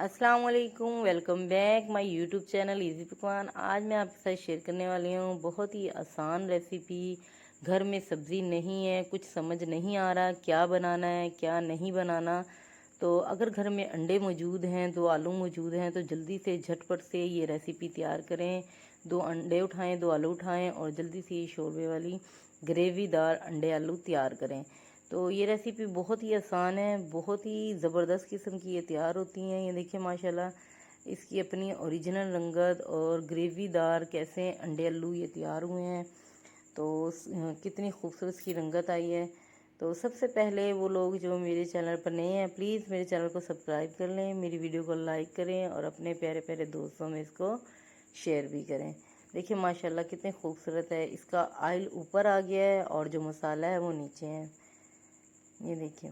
अस्सलाम वालेकुम, welcome back my YouTube channel easy पकवान। आज मैं आपके साथ शेयर करने वाली हूँ बहुत ही आसान रेसिपी। घर में सब्ज़ी नहीं है, कुछ समझ नहीं आ रहा क्या बनाना है क्या नहीं बनाना, तो अगर घर में अंडे मौजूद हैं, दो आलू मौजूद हैं, तो जल्दी से झटपट से ये रेसिपी तैयार करें। दो अंडे उठाएं, दो आलू उठाएं और जल्दी से ये शोरबे वाली ग्रेवीदार अंडे आलू तैयार करें। तो ये रेसिपी बहुत ही आसान है, बहुत ही ज़बरदस्त किस्म की ये तैयार होती हैं। ये देखिए माशाल्लाह, इसकी अपनी ओरिजिनल रंगत और ग्रेवीदार कैसे अंडे आलू ये तैयार हुए हैं। तो कितनी खूबसूरत इसकी रंगत आई है। तो सबसे पहले वो लोग जो मेरे चैनल पर नए हैं, प्लीज़ मेरे चैनल को सब्सक्राइब कर लें, मेरी वीडियो को लाइक करें और अपने प्यारे प्यारे दोस्तों में इसको शेयर भी करें। देखिए माशाल्लाह कितने खूबसूरत है। इसका ऑयल ऊपर आ गया है और जो मसाला है वो नीचे है। ये देखिए,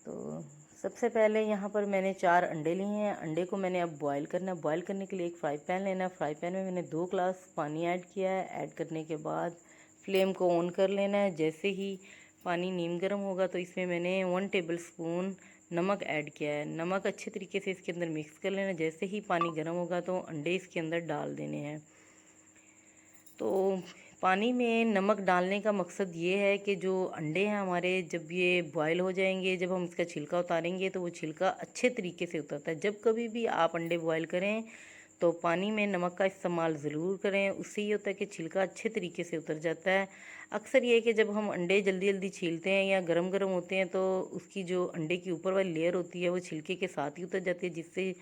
तो सबसे पहले यहाँ पर मैंने 4 अंडे लिए हैं। अंडे को मैंने अब बॉईल करना है। बॉईल करने के लिए एक फ्राई पैन लेना है। फ्राई पैन में मैंने 2 ग्लास पानी ऐड किया है। ऐड करने के बाद फ्लेम को ऑन कर लेना है। जैसे ही पानी नीम गर्म होगा तो इसमें मैंने 1 टेबल स्पून नमक ऐड किया है। नमक अच्छे तरीके से इसके अंदर मिक्स कर लेना है। जैसे ही पानी गर्म होगा तो अंडे इसके अंदर डाल देने हैं। तो पानी में नमक डालने का मकसद ये है कि जो अंडे हैं हमारे, जब ये बॉयल हो जाएंगे, जब हम इसका छिलका उतारेंगे तो वो छिलका अच्छे तरीके से उतरता है। जब कभी भी आप अंडे बॉयल करें तो पानी में नमक का इस्तेमाल ज़रूर करें। उससे ये होता है कि छिलका अच्छे तरीके से उतर जाता है। अक्सर ये है कि जब हम अंडे जल्दी जल्दी छीलते हैं या गरम गरम होते हैं तो उसकी जो अंडे की ऊपर वाली लेयर होती है वो छिलके के साथ ही उतर जाती है, जिससे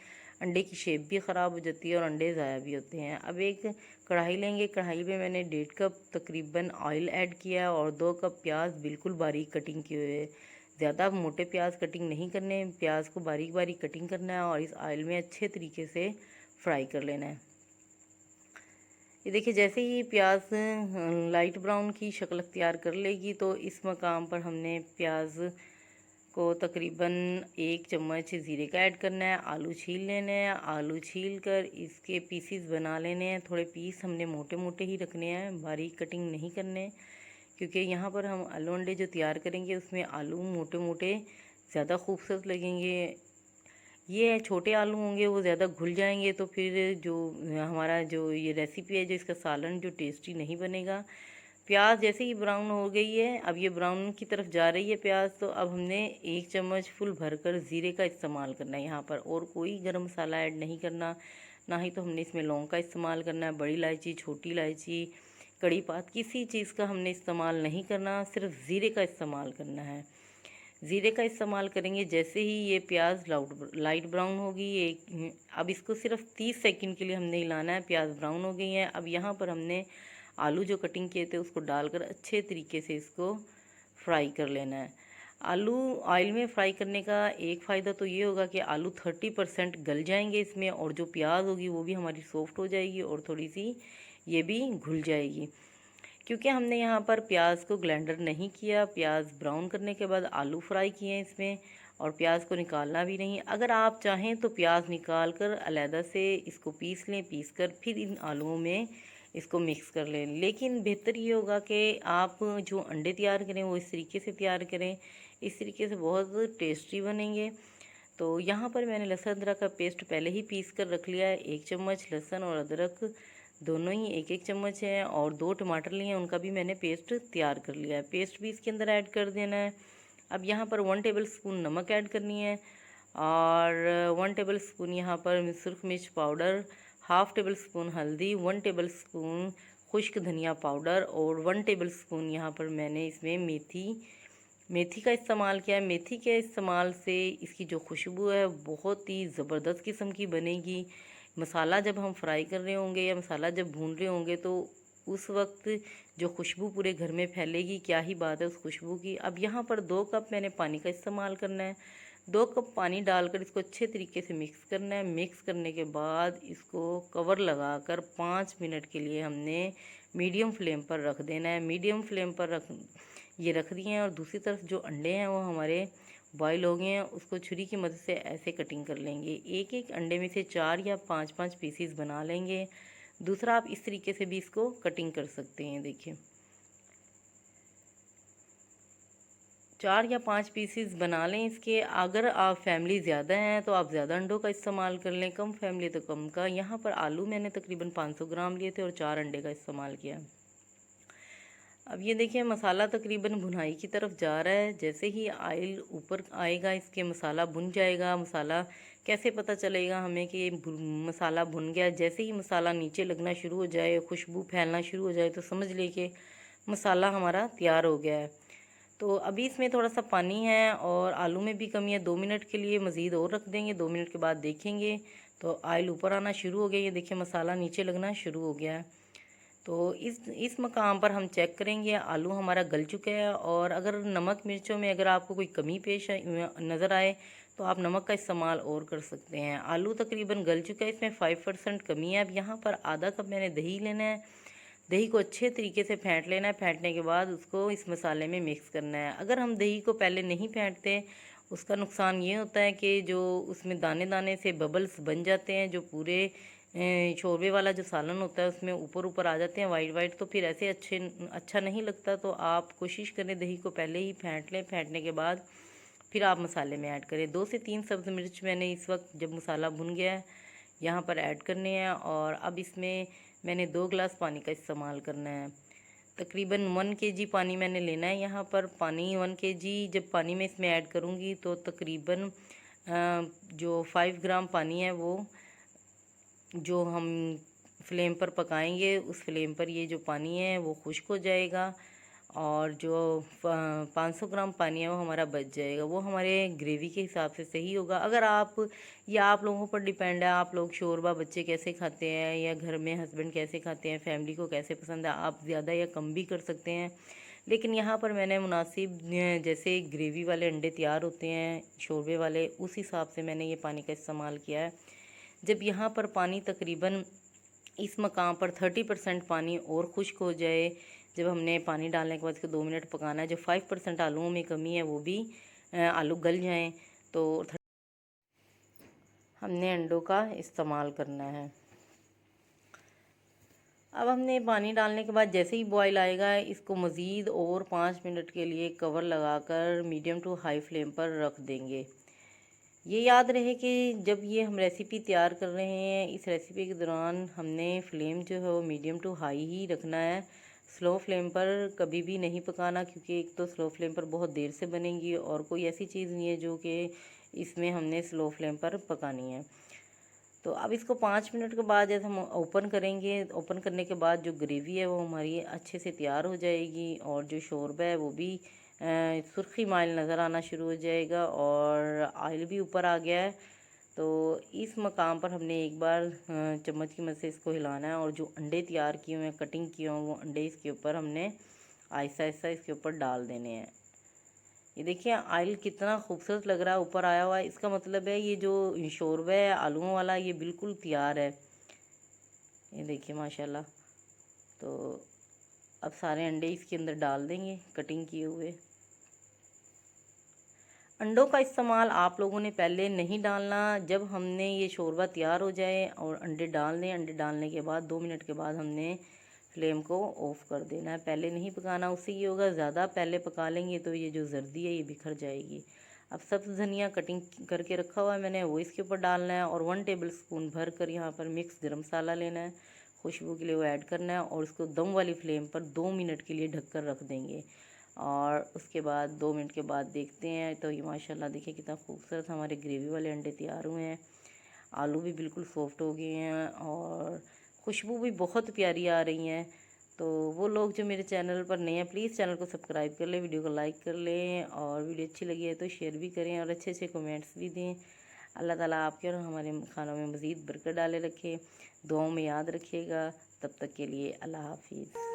अंडे की शेप भी ख़राब हो जाती है और अंडे ज़ाया भी होते हैं। अब एक कढ़ाई लेंगे। कढ़ाई में मैंने 1.5 कप तकरीबन ऑयल ऐड किया और 2 कप प्याज बिल्कुल बारीक कटिंग किए हुए। ज़्यादा मोटे प्याज कटिंग नहीं करने, प्याज को बारीक बारीक कटिंग करना है और इस ऑयल में अच्छे तरीके से फ्राई कर लेना है। ये देखिए, जैसे ही प्याज लाइट ब्राउन की शक्ल अख्तियार कर लेगी तो इस मकाम पर हमने प्याज को तकरीबन 1 चम्मच ज़ीरे का ऐड करना है। आलू छील लेने हैं। आलू छील कर इसके पीसीस बना लेने हैं। थोड़े पीस हमने मोटे मोटे ही रखने हैं, बारीक कटिंग नहीं करने, क्योंकि यहाँ पर हम आलू अंडे जो तैयार करेंगे उसमें आलू मोटे मोटे ज़्यादा खूबसूरत लगेंगे। ये छोटे आलू होंगे वो ज़्यादा घुल जाएंगे तो फिर जो हमारा जो ये रेसिपी है, जो इसका सालन जो टेस्टी नहीं बनेगा। प्याज जैसे ही ब्राउन हो गई है, अब ये ब्राउन की तरफ जा रही है प्याज, तो अब हमने 1 चम्मच फुल भरकर ज़ीरे का इस्तेमाल करना है यहाँ पर, और कोई गरम मसाला ऐड नहीं करना। ना ही तो हमने इसमें लौंग का इस्तेमाल करना है, बड़ी इलायची, छोटी इलायची, कड़ी पात, किसी चीज़ का हमने इस्तेमाल नहीं करना, सिर्फ ज़ीरे का इस्तेमाल करना है। ज़ीरे का इस्तेमाल करेंगे। जैसे ही ये प्याज लाइट ब्राउन होगी, ये अब इसको सिर्फ 30 सेकंड के लिए हमने हिलाना है। प्याज ब्राउन हो गई है। अब यहाँ पर हमने आलू जो कटिंग किए थे उसको डालकर अच्छे तरीके से इसको फ्राई कर लेना है। आलू ऑयल में फ्राई करने का एक फ़ायदा तो ये होगा कि आलू 30% गल जाएंगे इसमें, और जो प्याज होगी वो भी हमारी सॉफ्ट हो जाएगी और थोड़ी सी ये भी घुल जाएगी। क्योंकि हमने यहाँ पर प्याज को ग्राइंडर नहीं किया, प्याज ब्राउन करने के बाद आलू फ्राई किए हैं इसमें, और प्याज को निकालना भी नहीं। अगर आप चाहें तो प्याज निकाल कर अलहदा से इसको पीस लें, पीस कर फिर इन आलूओं में इसको मिक्स कर लें। लेकिन बेहतर ये होगा कि आप जो अंडे तैयार करें वो इस तरीके से तैयार करें, इस तरीके से बहुत टेस्टी बनेंगे। तो यहाँ पर मैंने लहसुन अदरक का पेस्ट पहले ही पीस कर रख लिया है। 1 चम्मच लहसुन और अदरक दोनों ही 1-1 चम्मच है, और 2 टमाटर लिए हैं, उनका भी मैंने पेस्ट तैयार कर लिया है। पेस्ट भी इसके अंदर ऐड कर देना है। अब यहाँ पर 1 टेबल स्पून नमक ऐड करनी है, और 1 टेबल स्पून यहाँ पर सुरख मिर्च पाउडर, हाफ़ टेबल स्पून हल्दी, 1 टेबल स्पून खुश्क धनिया पाउडर, और 1 टेबल स्पून यहाँ पर मैंने इसमें मेथी का इस्तेमाल किया है। मेथी के इस्तेमाल से इसकी जो खुशबू है बहुत ही ज़बरदस्त किस्म की बनेगी। मसाला जब हम फ्राई कर रहे होंगे या मसाला जब भून रहे होंगे तो उस वक्त जो खुशबू पूरे घर में फैलेगी, क्या ही बात है उस खुशबू की। अब यहाँ पर 2 कप मैंने पानी का इस्तेमाल करना है। 2 कप पानी डालकर इसको अच्छे तरीके से मिक्स करना है। मिक्स करने के बाद इसको कवर लगाकर 5 मिनट के लिए हमने मीडियम फ्लेम पर रख देना है। मीडियम फ्लेम पर रख दिए हैं, और दूसरी तरफ जो अंडे हैं वो हमारे बॉईल हो गए हैं, उसको छुरी की मदद से ऐसे कटिंग कर लेंगे। एक एक अंडे में से 4 या 5-5 पीसीस बना लेंगे। दूसरा आप इस तरीके से भी इसको कटिंग कर सकते हैं। देखिए, 4 या 5 पीसीस बना लें इसके। अगर आप फैमिली ज़्यादा हैं तो आप ज़्यादा अंडों का इस्तेमाल कर लें, कम फैमिली तो कम का। यहाँ पर आलू मैंने तकरीबन 500 ग्राम लिए थे और 4 अंडे का इस्तेमाल किया। अब ये देखिए मसाला तकरीबन भुनाई की तरफ जा रहा है। जैसे ही ऑयल ऊपर आएगा इसके मसाला भुन जाएगा। मसाला कैसे पता चलेगा हमें कि मसाला भुन गया? जैसे ही मसाला नीचे लगना शुरू हो जाए, खुशबू फैलना शुरू हो जाए तो समझ ले कि मसाला हमारा तैयार हो गया है। तो अभी इसमें थोड़ा सा पानी है और आलू में भी कमी है। 2 मिनट के लिए मज़ीद और रख देंगे। 2 मिनट के बाद देखेंगे तो ऑयल ऊपर आना शुरू हो गया। ये देखिए मसाला नीचे लगना शुरू हो गया है। तो इस मकाम पर हम चेक करेंगे आलू हमारा गल चुका है। और अगर नमक मिर्चों में अगर आपको कोई कमी पेश नज़र आए तो आप नमक का इस्तेमाल और कर सकते हैं। आलू तकरीबन गल चुका है, इसमें 5% कमी है। अब यहाँ पर आधा कप मैंने दही लेना है। दही को अच्छे तरीके से फेंट लेना है। फेंटने के बाद उसको इस मसाले में मिक्स करना है। अगर हम दही को पहले नहीं फेंटते उसका नुकसान ये होता है कि जो उसमें दाने दाने से बबल्स बन जाते हैं, जो पूरे शोरबे वाला जो सालन होता है उसमें ऊपर ऊपर आ जाते हैं वाइट वाइट, तो फिर ऐसे अच्छा नहीं लगता। तो आप कोशिश करें दही को पहले ही फेंट लें। फेंटने के बाद फिर आप मसाले में ऐड करें। 2 से 3 सब्ज़ मिर्च मैंने इस वक्त जब मसाला भुन गया है यहाँ पर ऐड करने हैं। और अब इसमें मैंने 2 गिलास पानी का इस्तेमाल करना है। तकरीबन 1 केजी पानी मैंने लेना है। यहाँ पर पानी 1 केजी जब पानी में इसमें ऐड करूँगी तो तकरीबन जो 5 ग्राम पानी है वो जो हम फ्लेम पर पकाएंगे उस फ्लेम पर ये जो पानी है वो खुश्क हो जाएगा। और जो 500 ग्राम पानी है वो हमारा बच जाएगा। वो हमारे ग्रेवी के हिसाब से सही होगा। अगर आप या आप लोगों पर डिपेंड है, आप लोग शोरबा बच्चे कैसे खाते हैं या घर में हस्बैंड कैसे खाते हैं, फैमिली को कैसे पसंद है, आप ज़्यादा या कम भी कर सकते हैं। लेकिन यहाँ पर मैंने मुनासिब जैसे ग्रेवी वाले अंडे तैयार होते हैं शोरबे वाले, उस हिसाब से मैंने ये पानी का इस्तेमाल किया है। जब यहाँ पर पानी तकरीबन इस मकाम पर 30% पानी और खुश्क हो जाए, जब हमने पानी डालने के बाद इसको 2 मिनट पकाना है। जो 5% आलूओं में कमी है वो भी आलू गल जाएं तो हमने अंडों का इस्तेमाल करना है। अब हमने पानी डालने के बाद जैसे ही बॉयल आएगा इसको मज़ीद और 5 मिनट के लिए कवर लगाकर मीडियम टू हाई फ्लेम पर रख देंगे। ये याद रहे कि जब ये हम रेसिपी तैयार कर रहे हैं इस रेसिपी के दौरान हमने फ्लेम जो है वो मीडियम टू हाई ही रखना है। स्लो फ्लेम पर कभी भी नहीं पकाना, क्योंकि एक तो स्लो फ्लेम पर बहुत देर से बनेंगी और कोई ऐसी चीज़ नहीं है जो कि इसमें हमने स्लो फ्लेम पर पकानी है। तो अब इसको 5 मिनट के बाद जैसे हम ओपन करेंगे, ओपन करने के बाद जो ग्रेवी है वो हमारी अच्छे से तैयार हो जाएगी और जो शोरबा है वो भी सुर्खी माइल नज़र आना शुरू हो जाएगा और ऑयल भी ऊपर आ गया है। तो इस मकाम पर हमने एक बार चम्मच की मदद से इसको हिलाना है और जो अंडे तैयार किए हुए हैं, कटिंग किए हुए वो अंडे इसके ऊपर हमने आहिस्ता आहिस्ता इसके ऊपर डाल देने हैं। ये देखिए ऑयल कितना खूबसूरत लग रहा है ऊपर आया हुआ है। इसका मतलब है ये जो शोरबा है आलूओं वाला ये बिल्कुल तैयार है। ये देखिए माशाल्लाह। तो अब सारे अंडे इसके अंदर डाल देंगे कटिंग किए हुए। अंडों का इस्तेमाल आप लोगों ने पहले नहीं डालना। जब हमने ये शोरबा तैयार हो जाए और अंडे डाल दें, अंडे डालने के बाद 2 मिनट के बाद हमने फ्लेम को ऑफ़ कर देना है। पहले नहीं पकाना, उससे ये होगा ज़्यादा पहले पका लेंगे तो ये जो जर्दी है ये बिखर जाएगी। अब सब्ज़ धनिया कटिंग करके रखा हुआ है मैंने, वो इसके ऊपर डालना है और 1 टेबल स्पून भर कर यहाँ पर मिक्स गरम मसाला लेना है, खुशबू के लिए वो ऐड करना है और उसको दम वाली फ्लेम पर 2 मिनट के लिए ढककर रख देंगे। और उसके बाद 2 मिनट के बाद देखते हैं तो ये माशाल्लाह देखिए कितना खूबसूरत हमारे ग्रेवी वाले अंडे तैयार हुए हैं। आलू भी बिल्कुल सॉफ्ट हो गए हैं और खुशबू भी बहुत प्यारी आ रही हैं। तो वो लोग जो मेरे चैनल पर नए हैं प्लीज़ चैनल को सब्सक्राइब कर लें, वीडियो को लाइक कर लें और वीडियो अच्छी लगी है तो शेयर भी करें और अच्छे अच्छे कमेंट्स भी दें। अल्लाह ताला आपके और हमारे खानों में मज़ीद बरकत डाले रखे। दुआओं में याद रखिएगा। तब तक के लिए अल्लाह हाफिज़।